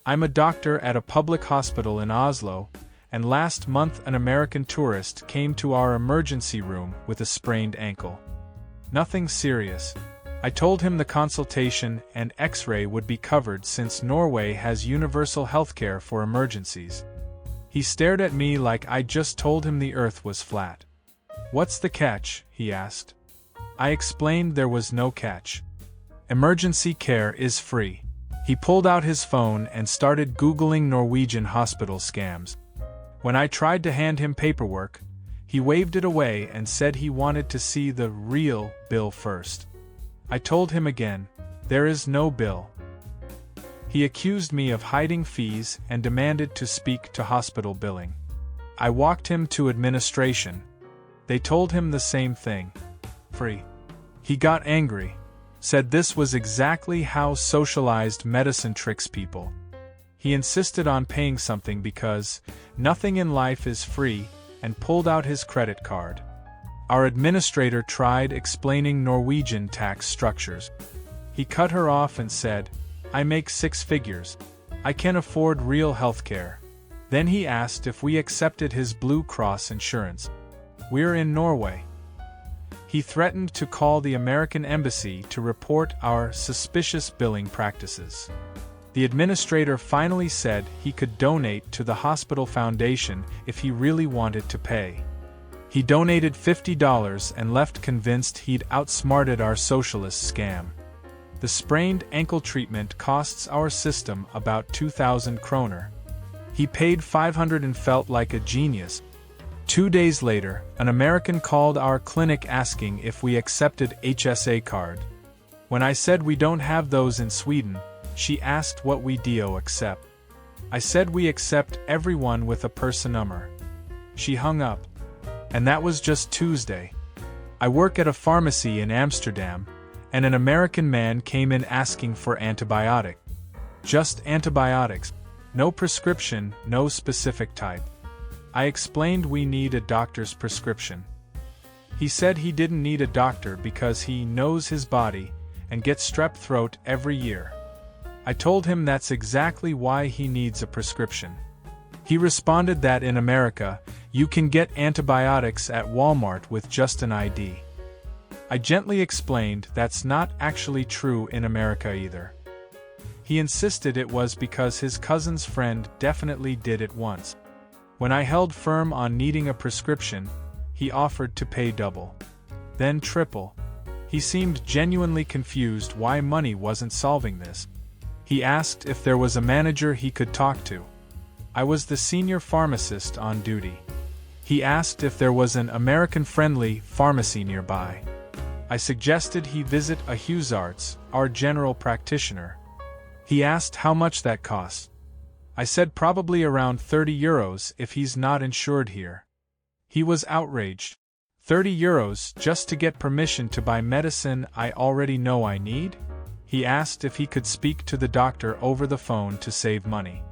I'm a doctor at a public hospital in Oslo, and last month an American tourist came to our emergency room with a sprained ankle. Nothing serious. I told him the consultation and X-ray would be covered since Norway has universal healthcare for emergencies. He stared at me like I just told him the earth was flat. "What's the catch?" he asked. I explained there was no catch. Emergency care is free. He pulled out his phone and started Googling Norwegian hospital scams. When I tried to hand him paperwork, he waved it away and said he wanted to see the real bill first. I told him again, there is no bill. He accused me of hiding fees and demanded to speak to hospital billing. I walked him to administration. They told him the same thing. Free. He got angry, said this was exactly how socialized medicine tricks people. He insisted on paying something because nothing in life is free, and pulled out his credit card. Our administrator tried explaining Norwegian tax structures. He cut her off and said, "I make 6 figures. I can afford real healthcare." Then he asked if we accepted his Blue Cross insurance. "We're in Norway." He threatened to call the American embassy to report our suspicious billing practices. The administrator finally said he could donate to the hospital foundation if he really wanted to pay. He donated $50 and left convinced he'd outsmarted our socialist scam. The sprained ankle treatment costs our system about 2,000 kroner. He paid 500 and felt like a genius. 2 days later, an American called our clinic asking if we accepted HSA card. When I said we don't have those in Sweden, she asked what we do accept. I said we accept everyone with a personnummer. She hung up. And that was just Tuesday. I work at a pharmacy in Amsterdam, and an American man came in asking for antibiotic. Just antibiotics. No prescription, no specific type. I explained we need a doctor's prescription. He said he didn't need a doctor because he knows his body and gets strep throat every year. I told him that's exactly why he needs a prescription. He responded that in America, you can get antibiotics at Walmart with just an ID. I gently explained that's not actually true in America either. He insisted it was because his cousin's friend definitely did it once. When I held firm on needing a prescription, he offered to pay double, then triple. He seemed genuinely confused why money wasn't solving this. He asked if there was a manager he could talk to. I was the senior pharmacist on duty. He asked if there was an American-friendly pharmacy nearby. I suggested he visit a Hughesarts, our general practitioner. He asked how much that cost. I said probably around €30 if he's not insured here. He was outraged. €30 just to get permission to buy medicine I already know I need? He asked if he could speak to the doctor over the phone to save money.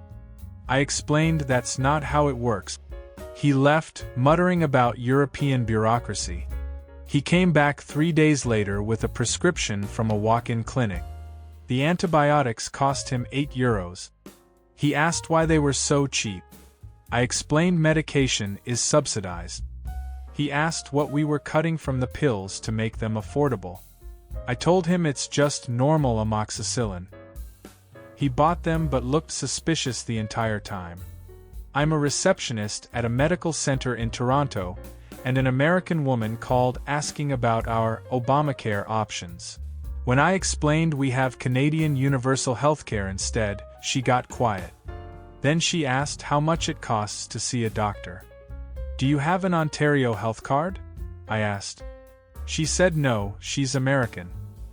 I explained that's not how it works. He left, muttering about European bureaucracy. He came back 3 days later with a prescription from a walk-in clinic. The antibiotics cost him €8. He asked why they were so cheap. I explained medication is subsidized. He asked what we were cutting from the pills to make them affordable. I told him it's just normal amoxicillin. He bought them but looked suspicious the entire time. I'm a receptionist at a medical center in Toronto, and an American woman called asking about our Obamacare options. When I explained we have Canadian universal healthcare instead, she got quiet. Then she asked how much it costs to see a doctor. "Do you have an Ontario health card?" I asked. She said no, she's American.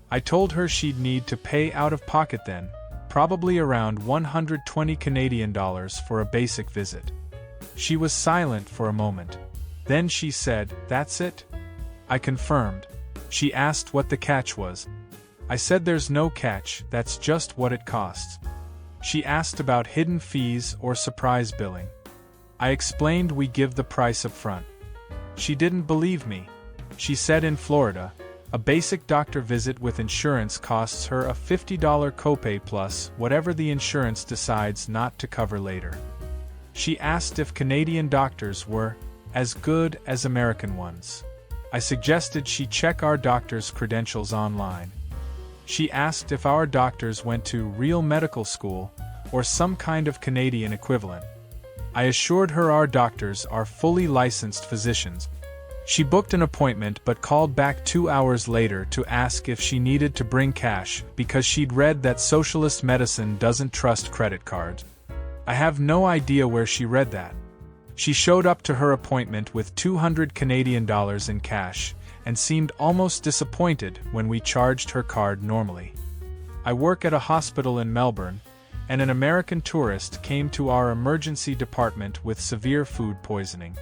I told her she'd need to pay out of pocket then, probably around $120 Canadian for a basic visit. She was silent for a moment. Then she said, "That's it?" I confirmed. She asked what the catch was. I said there's no catch, that's just what it costs. She asked about hidden fees or surprise billing. I explained we give the price up front. She didn't believe me. She said in Florida, A basic doctor visit with insurance costs her a $50 copay plus whatever the insurance decides not to cover later. She asked if Canadian doctors were as good as American ones. I suggested she check our doctors' credentials online. She asked if our doctors went to real medical school or some kind of Canadian equivalent. I assured her our doctors are fully licensed physicians. She booked an appointment but called back 2 hours later to ask if she needed to bring cash because she'd read that socialist medicine doesn't trust credit cards. I have no idea where she read that. She showed up to her appointment with 200 Canadian dollars in cash and seemed almost disappointed when we charged her card normally. I work at a hospital in Melbourne, and an American tourist came to our emergency department with severe food poisoning.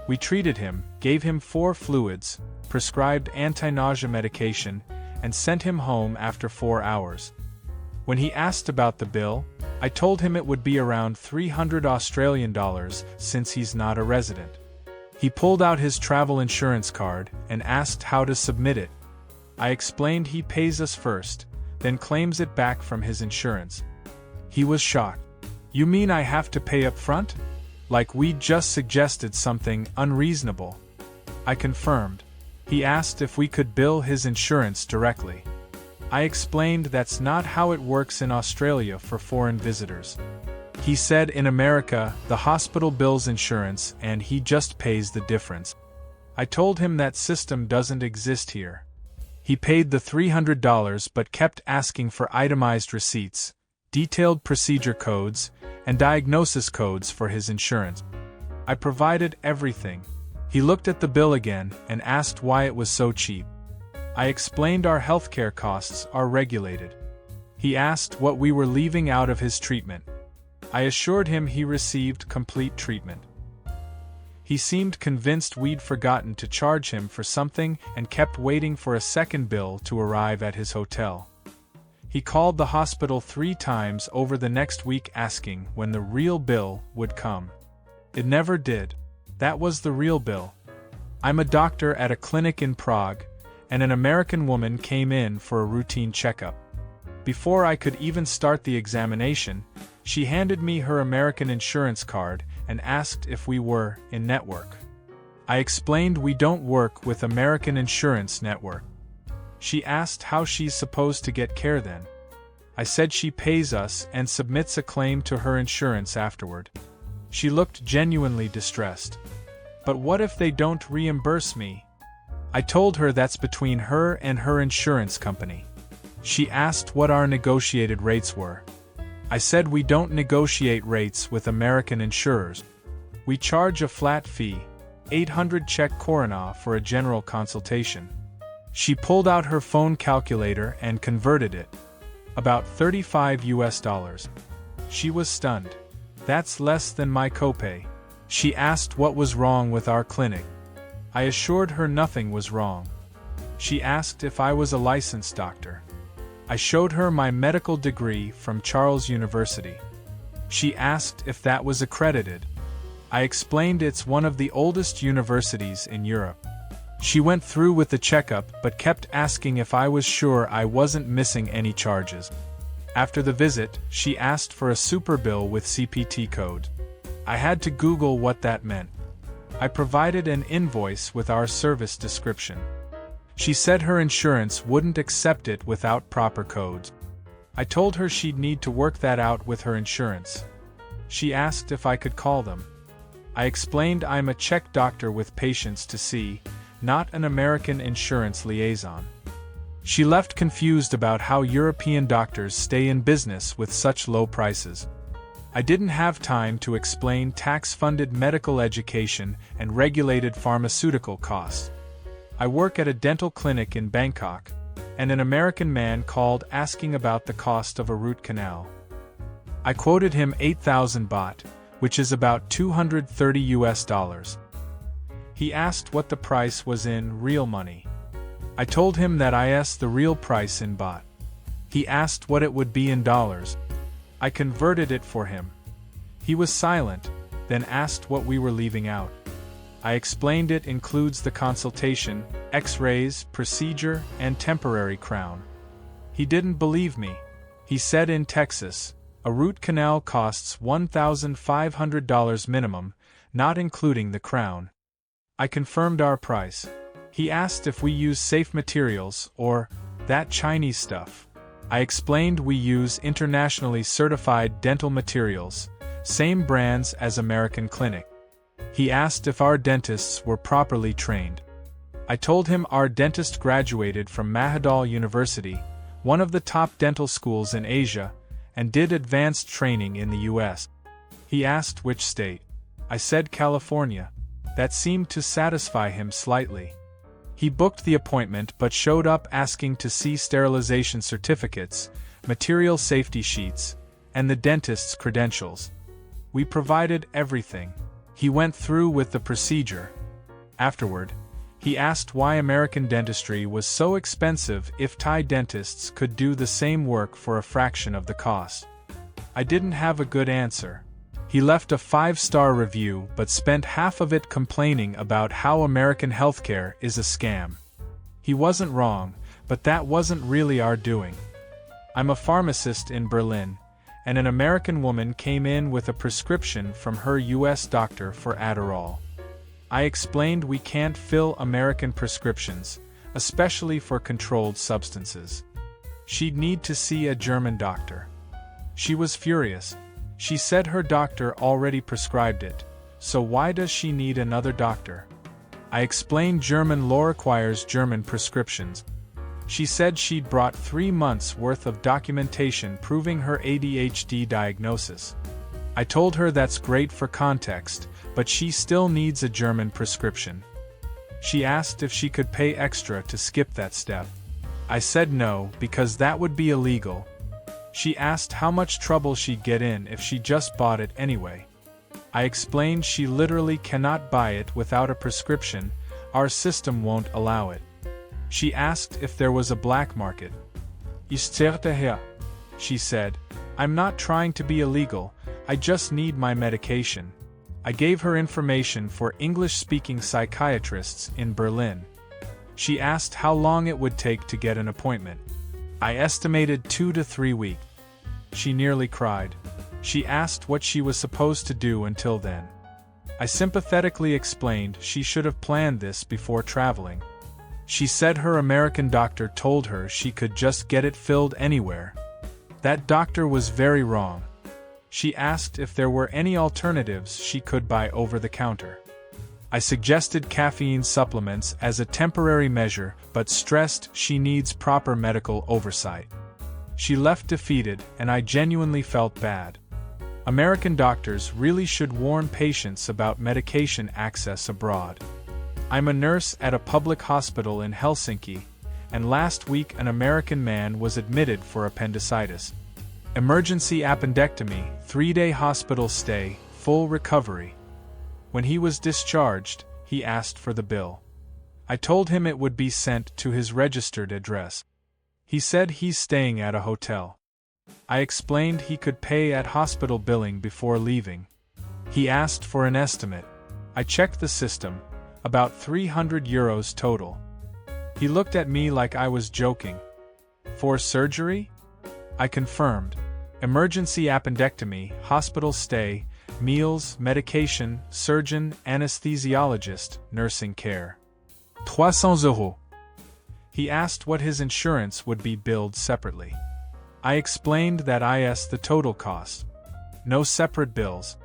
We treated him, gave him 4 fluids, prescribed anti-nausea medication, and sent him home after 4 hours. When he asked about the bill, I told him it would be around $300 since he's not a resident. He pulled out his travel insurance card and asked how to submit it. I explained he pays us first, then claims it back from his insurance. He was shocked. "You mean I have to pay up front? Like we just suggested something unreasonable." I confirmed. He asked if we could bill his insurance directly. I explained that's not how it works in Australia for foreign visitors. He said in America, the hospital bills insurance and he just pays the difference. I told him that system doesn't exist here. He paid the $300 but kept asking for itemized receipts, detailed procedure codes, and diagnosis codes for his insurance. I provided everything. He looked at the bill again and asked why it was so cheap. I explained our healthcare costs are regulated. He asked what we were leaving out of his treatment. I assured him he received complete treatment. He seemed convinced we'd forgotten to charge him for something and kept waiting for a second bill to arrive at his hotel. He called the hospital 3 times over the next week asking when the real bill would come. It never did. That was the real bill. I'm a doctor at a clinic in Prague, and an American woman came in for a routine checkup. Before I could even start the examination, she handed me her American insurance card and asked if we were in network. I explained we don't work with American Insurance Network. She asked how she's supposed to get care then. I said she pays us and submits a claim to her insurance afterward. She looked genuinely distressed. But what if they don't reimburse me? I told her that's between her and her insurance company. She asked what our negotiated rates were. I said we don't negotiate rates with American insurers. We charge a flat fee, 800 Czech koruna for a general consultation. She pulled out her phone calculator and converted it. About $35. She was stunned. That's less than my copay. She asked what was wrong with our clinic. I assured her nothing was wrong. She asked if I was a licensed doctor. I showed her my medical degree from Charles University. She asked if that was accredited. I explained it's one of the oldest universities in Europe. She went through with the checkup but kept asking if I was sure I wasn't missing any charges. After the visit, she asked for a super bill with CPT code. I had to Google what that meant. I provided an invoice with our service description. She said her insurance wouldn't accept it without proper codes. I told her she'd need to work that out with her insurance. She asked if I could call them. I explained I'm a Czech doctor with patients to see, not an American insurance liaison. She left confused about how European doctors stay in business with such low prices. I didn't have time to explain tax-funded medical education and regulated pharmaceutical costs. I work at a dental clinic in Bangkok, and an American man called asking about the cost of a root canal. I quoted him 8,000 baht, which is about $230. He asked what the price was in real money. I told him that I asked the real price in baht. He asked what it would be in dollars. I converted it for him. He was silent, then asked what we were leaving out. I explained it includes the consultation, X-rays, procedure, and temporary crown. He didn't believe me. He said in Texas, a root canal costs $1,500 minimum, not including the crown. I confirmed our price. He asked if we use safe materials or that Chinese stuff. I explained we use internationally certified dental materials, same brands as American Clinic. He asked if our dentists were properly trained. I told him our dentist graduated from Mahidol University, one of the top dental schools in Asia, and did advanced training in the US. He asked which state. I said California. That seemed to satisfy him slightly. He booked the appointment but showed up asking to see sterilization certificates, material safety sheets, and the dentist's credentials. We provided everything. He went through with the procedure. Afterward, he asked why American dentistry was so expensive if Thai dentists could do the same work for a fraction of the cost. I didn't have a good answer. He left a 5-star review but spent half of it complaining about how American healthcare is a scam. He wasn't wrong, but that wasn't really our doing. I'm a pharmacist in Berlin, and an American woman came in with a prescription from her US doctor for Adderall. I explained we can't fill American prescriptions, especially for controlled substances. She'd need to see a German doctor. She was furious. She said her doctor already prescribed it, so why does she need another doctor? I explained German law requires German prescriptions. She said she'd brought 3 months' worth of documentation proving her ADHD diagnosis. I told her that's great for context, but she still needs a German prescription. She asked if she could pay extra to skip that step. I said no, because that would be illegal. She asked how much trouble she'd get in if she just bought it anyway. I explained she literally cannot buy it without a prescription, our system won't allow it. She asked if there was a black market. She said, I'm not trying to be illegal, I just need my medication. I gave her information for English-speaking psychiatrists in Berlin. She asked how long it would take to get an appointment. I estimated 2 to 3 weeks. She nearly cried. She asked what she was supposed to do until then. I sympathetically explained she should have planned this before traveling. She said her American doctor told her she could just get it filled anywhere. That doctor was very wrong. She asked if there were any alternatives she could buy over the counter. I suggested caffeine supplements as a temporary measure but stressed she needs proper medical oversight. She left defeated and I genuinely felt bad. American doctors really should warn patients about medication access abroad. I'm a nurse at a public hospital in Helsinki, and last week an American man was admitted for appendicitis. Emergency appendectomy, 3-day hospital stay, full recovery. When he was discharged, he asked for the bill. I told him it would be sent to his registered address. He said he's staying at a hotel. I explained he could pay at hospital billing before leaving. He asked for an estimate. I checked the system, about €300 total. He looked at me like I was joking. For surgery? I confirmed. Emergency appendectomy, hospital stay, meals, medication, surgeon, anesthesiologist, nursing care. €300. He asked what his insurance would be billed separately. I explained that is the total cost. No separate bills.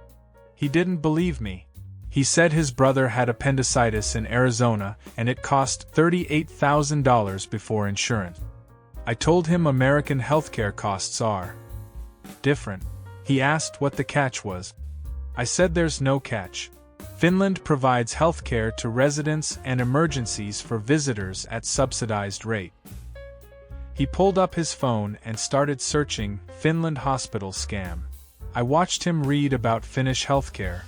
He didn't believe me. He said his brother had appendicitis in Arizona and it cost $38,000 before insurance. I told him American healthcare costs are different. He asked what the catch was. I said there's no catch. Finland provides healthcare to residents and emergencies for visitors at subsidized rate. He pulled up his phone and started searching Finland hospital scam. I watched him read about Finnish healthcare.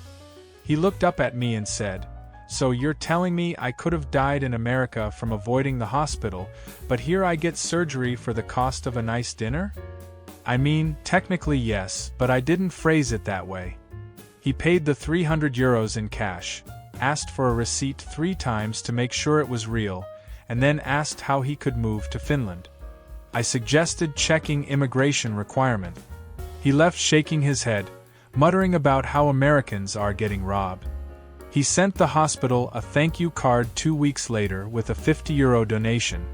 He looked up at me and said, "So you're telling me I could have died in America from avoiding the hospital, but here I get surgery for the cost of a nice dinner?" I mean, technically yes, but I didn't phrase it that way. He paid the €300 in cash. asked for a receipt 3 times to make sure it was real, and then asked how he could move to Finland. I suggested checking immigration requirement. He left shaking his head, muttering about how Americans are getting robbed. He sent the hospital a thank you card 2 weeks later with a €50 donation.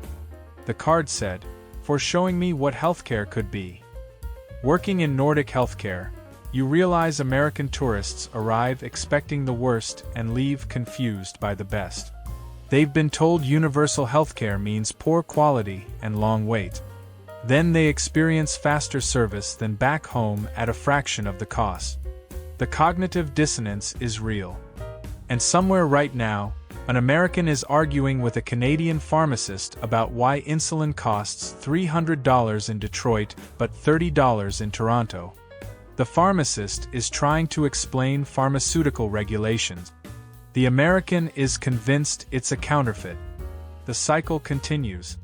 The card said, "For showing me what healthcare could be." Working in Nordic healthcare, you realize American tourists arrive expecting the worst and leave confused by the best. They've been told universal healthcare means poor quality and long wait. Then they experience faster service than back home at a fraction of the cost. The cognitive dissonance is real. And somewhere right now, an American is arguing with a Canadian pharmacist about why insulin costs $300 in Detroit but $30 in Toronto. The pharmacist is trying to explain pharmaceutical regulations. The American is convinced it's a counterfeit. The cycle continues.